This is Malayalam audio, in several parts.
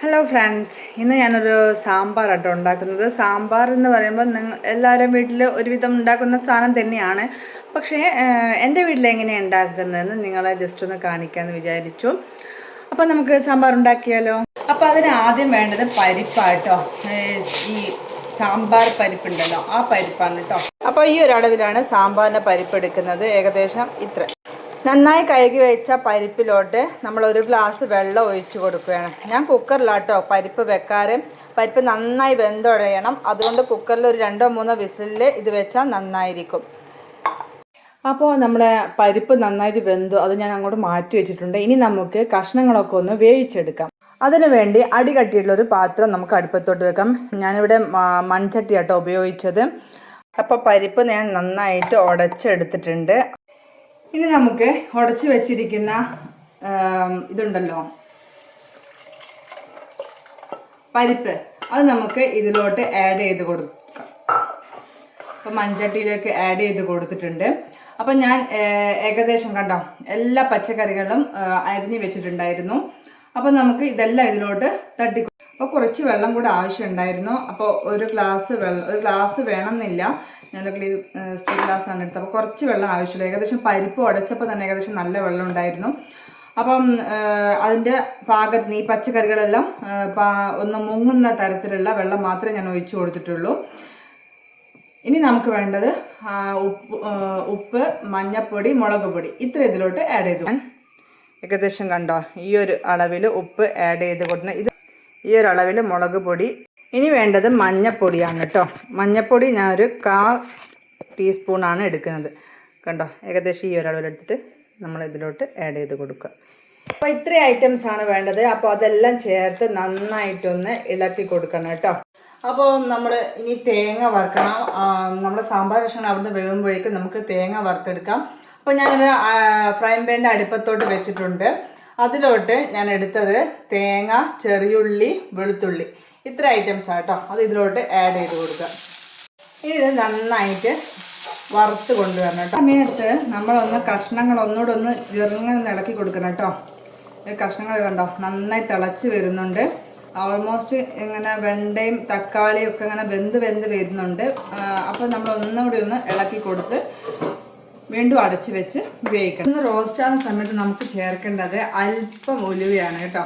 ഹലോ ഫ്രണ്ട്സ്, ഇന്ന് ഞാനൊരു സാമ്പാറാട്ടോ ഉണ്ടാക്കുന്നത്. സാമ്പാർ എന്ന് പറയുമ്പോൾ എല്ലാവരും വീട്ടിൽ ഒരുവിധം ഉണ്ടാക്കുന്ന സാധനം തന്നെയാണ്. പക്ഷേ എൻ്റെ വീട്ടിൽ എങ്ങനെയാണ് ഉണ്ടാക്കുന്നതെന്ന് നിങ്ങളെ ജസ്റ്റ് ഒന്ന് കാണിക്കാമെന്ന് വിചാരിച്ചു. അപ്പോൾ നമുക്ക് സാമ്പാർ ഉണ്ടാക്കിയാലോ. അപ്പോൾ അതിന് ആദ്യം വേണ്ടത് പരിപ്പാട്ടോ. ഈ സാമ്പാർ പരിപ്പുണ്ടല്ലോ, ആ പരിപ്പാണ് കേട്ടോ. അപ്പോൾ ഈ ഒരു അളവിലാണ് സാമ്പാറിൻ്റെ പരിപ്പ് എടുക്കുന്നത്. ഏകദേശം ഇത്ര. നന്നായി കഴുകി വെച്ച പരിപ്പിലോട്ട് നമ്മൾ ഒരു ഗ്ലാസ് വെള്ളം ഒഴിച്ചു കൊടുക്കുകയാണ്. ഞാൻ കുക്കറിലാട്ടോ പരിപ്പ് വെക്കാറ്. പരിപ്പ് നന്നായി വെന്തുടയണം. അതുകൊണ്ട് കുക്കറിൽ ഒരു 2-3 വിസിലിൽ ഇത് വെച്ചാൽ നന്നായിരിക്കും. അപ്പോൾ നമ്മുടെ പരിപ്പ് നന്നായിട്ട് വെന്തു. അത് ഞാൻ അങ്ങോട്ട് മാറ്റി വെച്ചിട്ടുണ്ട്. ഇനി നമുക്ക് കഷ്ണങ്ങളൊക്കെ ഒന്ന് വേവിച്ചെടുക്കാം. അതിനു വേണ്ടി അടി കട്ടിയുള്ളൊരു പാത്രം നമുക്ക് അടുപ്പത്തോട്ട് വെക്കാം. ഞാനിവിടെ മൺചട്ടിയാട്ടോ ഉപയോഗിച്ചത്. അപ്പോൾ പരിപ്പ് ഞാൻ നന്നായിട്ട് ഉടച്ചെടുത്തിട്ടുണ്ട്. ഇനി നമുക്ക് ഉടച്ച് വെച്ചിരിക്കുന്ന ഇതുണ്ടല്ലോ പരിപ്പ്, അത് നമുക്ക് ഇതിലോട്ട് ആഡ് ചെയ്ത് കൊടുക്കാം. അപ്പം മൺചട്ടിയിലേക്ക് ആഡ് ചെയ്ത് കൊടുത്തിട്ടുണ്ട്. അപ്പം ഞാൻ ഏകദേശം കണ്ടോ എല്ലാ പച്ചക്കറികളും അരിഞ്ഞ് വെച്ചിട്ടുണ്ടായിരുന്നു. അപ്പം നമുക്ക് ഇതെല്ലാം ഇതിലോട്ട് അപ്പോൾ കുറച്ച് വെള്ളം കൂടെ ആവശ്യമുണ്ടായിരുന്നു. അപ്പോൾ ഒരു ഗ്ലാസ് വേണമെന്നില്ല, ഞാനൊക്കെ സ്റ്റീൽ ഗ്ലാസ്സാണ് എടുത്തത്. അപ്പോൾ കുറച്ച് വെള്ളം ആവശ്യമില്ല. ഏകദേശം പരിപ്പ് ഉടച്ചപ്പോൾ തന്നെ ഏകദേശം നല്ല വെള്ളം ഉണ്ടായിരുന്നു. അപ്പം അതിൻ്റെ പാകത്തിന് ഈ പച്ചക്കറികളെല്ലാം ഒന്ന് മുങ്ങുന്ന തരത്തിലുള്ള വെള്ളം മാത്രമേ ഞാൻ ഒഴിച്ചു കൊടുത്തിട്ടുള്ളൂ. ഇനി നമുക്ക് വേണ്ടത് ഉപ്പ്, മഞ്ഞൾപ്പൊടി, മുളക് പൊടി ഇത്ര ഇതിലോട്ട് ആഡ് ചെയ്തു. ഏകദേശം കണ്ടോ ഈ ഒരു അളവിൽ ഉപ്പ് ആഡ് ചെയ്ത് കൊടുക്കണം. ഈ ഒരു അളവിൽ മുളക് പൊടി. ഇനി വേണ്ടത് മഞ്ഞൾപ്പൊടിയാണ് കേട്ടോ. മഞ്ഞൾപ്പൊടി ഞാനൊരു 1/4 ടീസ്പൂണാണ് എടുക്കുന്നത്. കണ്ടോ ഏകദേശം ഈ ഒരു അളവിലെടുത്തിട്ട് നമ്മൾ ഇതിലോട്ട് ആഡ് ചെയ്ത് കൊടുക്കുക. അപ്പോൾ ഇത്രയും ഐറ്റംസാണ് വേണ്ടത്. അപ്പോൾ അതെല്ലാം ചേർത്ത് നന്നായിട്ടൊന്ന് ഇളക്കി കൊടുക്കണം കേട്ടോ. അപ്പോൾ നമ്മൾ ഇനി തേങ്ങ വറുക്കണം. നമ്മുടെ സാമ്പാർ കഷ്ണം അവിടുന്ന് വേകുമ്പോഴേക്കും നമുക്ക് തേങ്ങ വറുത്തെടുക്കാം. അപ്പോൾ ഞാനൊരു ഫ്രൈ പാനിൻ്റെ അടുപ്പത്തോട്ട് വെച്ചിട്ടുണ്ട്. അതിലോട്ട് ഞാൻ എടുത്തത് തേങ്ങ, ചെറിയുള്ളി, വെളുത്തുള്ളി ഇത്ര ഐറ്റംസ് ആട്ടോ. അത് ഇതിലോട്ട് ആഡ് ചെയ്ത് കൊടുക്കുക. ഇനി ഇത് നന്നായിട്ട് വറുത്ത് കൊണ്ടുവരണം കേട്ടോ. സമയത്ത് നമ്മളൊന്ന് കഷ്ണങ്ങൾ ഒന്നുകൂടെ ഒന്ന് ചെറുങ്ങനെ ഇളക്കി കൊടുക്കണം കേട്ടോ. കഷ്ണങ്ങൾ കണ്ടോ നന്നായി തിളച്ച് വരുന്നുണ്ട്. ഓൾമോസ്റ്റ് ഇങ്ങനെ വെണ്ടയും തക്കാളിയും ഒക്കെ ഇങ്ങനെ വെന്ത് വരുന്നുണ്ട്. അപ്പോൾ നമ്മൾ ഒന്നുകൂടി ഒന്ന് ഇളക്കി കൊടുത്ത് വീണ്ടും അടച്ച് വെച്ച് ഉപയോഗിക്കണം. ഒന്ന് റോസ്റ്റ് ആകുന്ന സമയത്ത് നമുക്ക് ചേർക്കേണ്ടത് അല്പം ഉലുവയാണ് കേട്ടോ.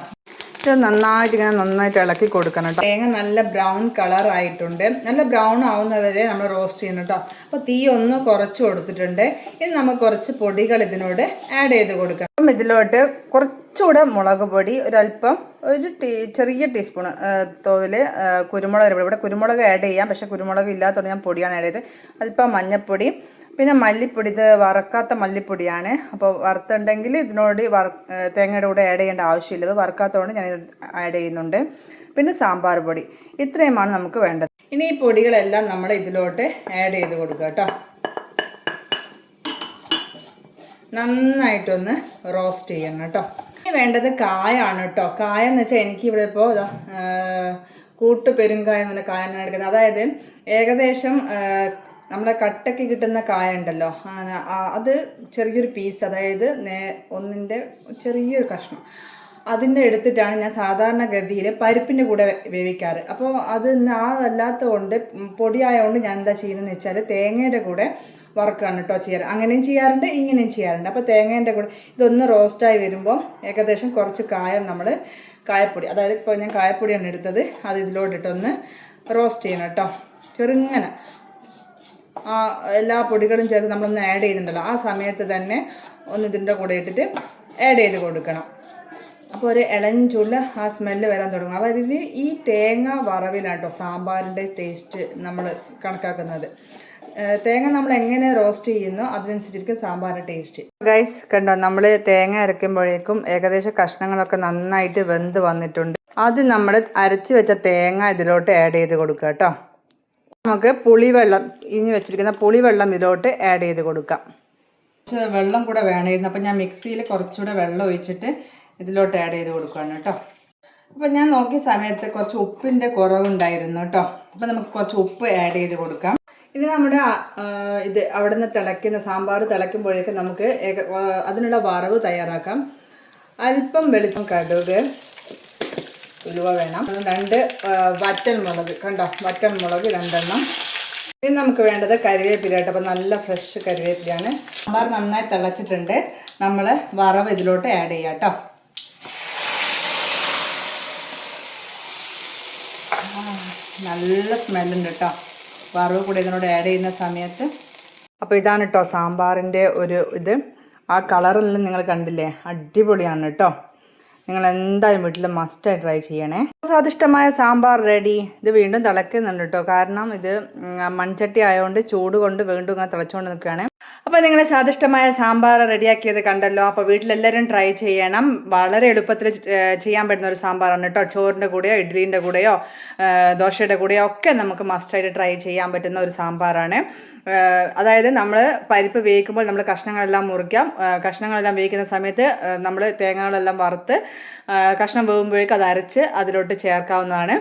ഇത് നന്നായിട്ട് ഇളക്കി കൊടുക്കണം കേട്ടോ. തേങ്ങ നല്ല ബ്രൗൺ കളർ ആയിട്ടുണ്ട്. നല്ല ബ്രൗൺ ആവുന്നവരെ നമ്മൾ റോസ്റ്റ് ചെയ്യണം കേട്ടോ. അപ്പോൾ തീ ഒന്ന് കുറച്ച് കൊടുത്തിട്ടുണ്ട്. ഇനി നമുക്ക് കുറച്ച് പൊടികൾ ഇതിനോട് ആഡ് ചെയ്ത് കൊടുക്കണം. അപ്പം ഇതിലോട്ട് കുറച്ചുകൂടെ മുളക് പൊടി, ഒരല്പം ചെറിയ ടീസ്പൂൺ തോതിൽ കുരുമുളക്. ഇവിടെ കുരുമുളക് ആഡ് ചെയ്യാം, പക്ഷേ കുരുമുളക് ഇല്ലാത്തതുകൊണ്ട് ഞാൻ പൊടിയാണ് ആഡ് ചെയ്തത്. അല്പം മഞ്ഞൾപ്പൊടി, പിന്നെ മല്ലിപ്പൊടി. ഇത് വറക്കാത്ത മല്ലിപ്പൊടിയാണ്. അപ്പോൾ വറുത്തുണ്ടെങ്കിൽ ഇതിനോട് തേങ്ങയുടെ കൂടെ ആഡ് ചെയ്യേണ്ട ആവശ്യമില്ല. ഇത് വറുക്കാത്തതുകൊണ്ട് ഞാൻ ആഡ് ചെയ്യുന്നുണ്ട്. പിന്നെ സാമ്പാർ പൊടി. ഇത്രയുമാണ് നമുക്ക് വേണ്ടത്. ഇനി ഈ പൊടികളെല്ലാം നമ്മൾ ഇതിലോട്ട് ആഡ് ചെയ്ത് കൊടുക്കുക കേട്ടോ. നന്നായിട്ടൊന്ന് റോസ്റ്റ് ചെയ്യണം കേട്ടോ. ഇനി വേണ്ടത് കായാണ് കേട്ടോ. കായ എന്ന് വെച്ചാൽ എനിക്കിവിടെ ഇപ്പോൾ കൂട്ട് പെരുങ്കായ എന്നുള്ള കായാണ് എടുക്കുന്നത്. അതായത് ഏകദേശം നമ്മളെ കട്ടയ്ക്ക് കിട്ടുന്ന കായ ഉണ്ടല്ലോ, അത് ചെറിയൊരു പീസ്, അതായത് ഒന്നിൻ്റെ ചെറിയൊരു കഷ്ണം അതിൻ്റെ എടുത്തിട്ടാണ് ഞാൻ സാധാരണ ഗതിയിൽ പരിപ്പിൻ്റെ കൂടെ വേവിക്കാറ്. അപ്പോൾ അത് അതല്ലാത്തത് കൊണ്ട് പൊടിയായതുകൊണ്ട് ഞാൻ എന്താ ചെയ്യുന്നതെന്ന് വെച്ചാൽ തേങ്ങയുടെ കൂടെ വറുക്കാണ് കേട്ടോ ചെയ്യാറ്. അങ്ങനെയും ചെയ്യാറുണ്ട്, ഇങ്ങനെയും ചെയ്യാറുണ്ട്. അപ്പോൾ തേങ്ങേൻ്റെ കൂടെ ഇതൊന്ന് റോസ്റ്റായി വരുമ്പോൾ ഏകദേശം കുറച്ച് കായപ്പൊടി, അതായത് ഇപ്പോൾ ഞാൻ കായപ്പൊടിയാണ് എടുത്തത്, അത് ഇതിലോട്ടിട്ടൊന്ന് റോസ്റ്റ് ചെയ്യണം കേട്ടോ. ചെറുങ്ങനെ എല്ലാ പൊടികളും ചേർത്ത് നമ്മളൊന്ന് ആഡ് ചെയ്യുന്നുണ്ടല്ലോ, ആ സമയത്ത് തന്നെ ഒന്ന് ഇതിൻ്റെ കൂടെ ഇട്ടിട്ട് ആഡ് ചെയ്ത് കൊടുക്കണം. അപ്പോൾ ഒരു ഇളഞ്ചുള്ള ആ സ്മെല്ല് വരാൻ തുടങ്ങും. അതായത് ഈ തേങ്ങ വറവിലാണ് കേട്ടോ സാമ്പാറിൻ്റെ ടേസ്റ്റ് നമ്മൾ കണക്കാക്കുന്നത്. തേങ്ങ നമ്മൾ എങ്ങനെ റോസ്റ്റ് ചെയ്യുന്നോ അതിനനുസരിച്ചിരിക്കും സാമ്പാറിൻ്റെ ടേസ്റ്റ്. ഗൈസ് കണ്ടോ, നമ്മൾ തേങ്ങ അരയ്ക്കുമ്പോഴേക്കും ഏകദേശം കഷ്ണങ്ങളൊക്കെ നന്നായിട്ട് വെന്ത് വന്നിട്ടുണ്ട്. അത് നമ്മൾ അരച്ച് വെച്ച തേങ്ങ ഇതിലോട്ട് ആഡ് ചെയ്ത് കൊടുക്കുക കേട്ടോ. നമുക്ക് പുളിവെള്ളം, ഇനി വെച്ചിരിക്കുന്ന പുളിവെള്ളം ഇതിലോട്ട് ആഡ് ചെയ്ത് കൊടുക്കാം. കുറച്ച് വെള്ളം കൂടെ വേണമായിരുന്നു. അപ്പം ഞാൻ മിക്സിയിൽ കുറച്ചുകൂടെ വെള്ളം ഒഴിച്ചിട്ട് ഇതിലോട്ട് ആഡ് ചെയ്ത് കൊടുക്കുകയാണ് കേട്ടോ. അപ്പം ഞാൻ നോക്കിയ സമയത്ത് കുറച്ച് ഉപ്പിൻ്റെ കുറവുണ്ടായിരുന്നു കേട്ടോ. അപ്പം നമുക്ക് കുറച്ച് ഉപ്പ് ആഡ് ചെയ്ത് കൊടുക്കാം. ഇനി നമ്മുടെ ഇത് അവിടെ നിന്ന് തിളയ്ക്കുന്ന സാമ്പാർ തിളയ്ക്കുമ്പോഴേക്കും നമുക്ക് അതിനുള്ള വറവ് തയ്യാറാക്കാം. അല്പം വെളിച്ചം, കടുക്, ഉലുവ വേണം, 2 വറ്റൽ മുളക് കണ്ടോ, വറ്റൽ മുളക് 2 എണ്ണം. ഇനി നമുക്ക് വേണ്ടത് കരിവേപ്പില കേട്ടോ. അപ്പോൾ നല്ല ഫ്രഷ് കരിവേപ്പിലയാണ്. സാമ്പാർ നന്നായി തിളച്ചിട്ടുണ്ട്. നമ്മൾ വറവ് ഇതിലോട്ട് ആഡ് ചെയ്യാം കേട്ടോ. നല്ല സ്മെല്ലുണ്ട് കേട്ടോ വറവ് കൂടി ഇതിനോട് ആഡ് ചെയ്യുന്ന സമയത്ത്. അപ്പോൾ ഇതാണ് കേട്ടോ സാമ്പാറിൻ്റെ ഒരു ഇത്. ആ കളറെല്ലാം നിങ്ങൾ കണ്ടില്ലേ, അടിപൊളിയാണ് കേട്ടോ. നിങ്ങൾ എന്തായാലും വീട്ടിൽ മസ്റ്റായി ട്രൈ ചെയ്യണേ. സ്വാദിഷ്ടമായ സാമ്പാർ റെഡി. ഇത് വീണ്ടും തിളയ്ക്കുന്നുണ്ട് കേട്ടോ, കാരണം ഇത് മൺചട്ടി ആയതുകൊണ്ട് ചൂട് കൊണ്ട് വീണ്ടും ഇങ്ങനെ തിളച്ചുകൊണ്ട് നിൽക്കുകയാണ്. അപ്പോൾ നിങ്ങൾ സ്വാദിഷ്ടമായ സാമ്പാർ റെഡിയാക്കിയത് കണ്ടല്ലോ. അപ്പോൾ വീട്ടിലെല്ലാവരും ട്രൈ ചെയ്യണം. വളരെ എളുപ്പത്തിൽ ചെയ്യാൻ പറ്റുന്ന ഒരു സാമ്പാറാണ് കേട്ടോ. ചോറിൻ്റെ കൂടെയോ ഇഡ്ഡലിൻ്റെ കൂടെയോ ദോശയുടെ കൂടെയോ ഒക്കെ നമുക്ക് മസ്റ്റായിട്ട് ട്രൈ ചെയ്യാൻ പറ്റുന്ന ഒരു സാമ്പാറാണ്. അതായത് നമ്മൾ പരിപ്പ് വേവിക്കുമ്പോൾ നമ്മൾ കഷ്ണങ്ങളെല്ലാം മുറിക്കാം. കഷ്ണങ്ങളെല്ലാം വേവിക്കുന്ന സമയത്ത് നമ്മൾ തേങ്ങകളെല്ലാം വറുത്ത് കഷ്ണം വേകുമ്പോഴേക്കും അത് അരച്ച് അതിലോട്ട് ചേർക്കാവുന്നതാണ്.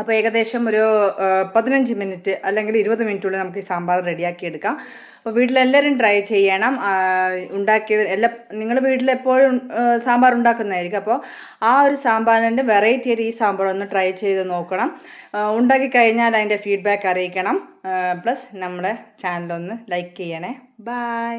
അപ്പോൾ ഏകദേശം ഒരു 15 മിനിറ്റ് അല്ലെങ്കിൽ 20 മിനിറ്റുള്ളിൽ നമുക്ക് ഈ സാമ്പാർ റെഡിയാക്കി എടുക്കാം. അപ്പോൾ വീട്ടിലെല്ലാവരും ട്രൈ ചെയ്യണം. ഉണ്ടാക്കിയത് നിങ്ങൾ വീട്ടിലെപ്പോഴും സാമ്പാർ ഉണ്ടാക്കുന്നതായിരിക്കും. അപ്പോൾ ആ ഒരു സാമ്പാറിൻ്റെ വെറൈറ്റി ആയിട്ട് ഈ സാമ്പാർ ഒന്ന് ട്രൈ ചെയ്ത് നോക്കണം. ഉണ്ടാക്കി കഴിഞ്ഞാൽ അതിൻ്റെ ഫീഡ്ബാക്ക് അറിയിക്കണം. പ്ലസ് നമ്മുടെ ചാനലൊന്ന് ലൈക്ക് ചെയ്യണേ. ബൈ.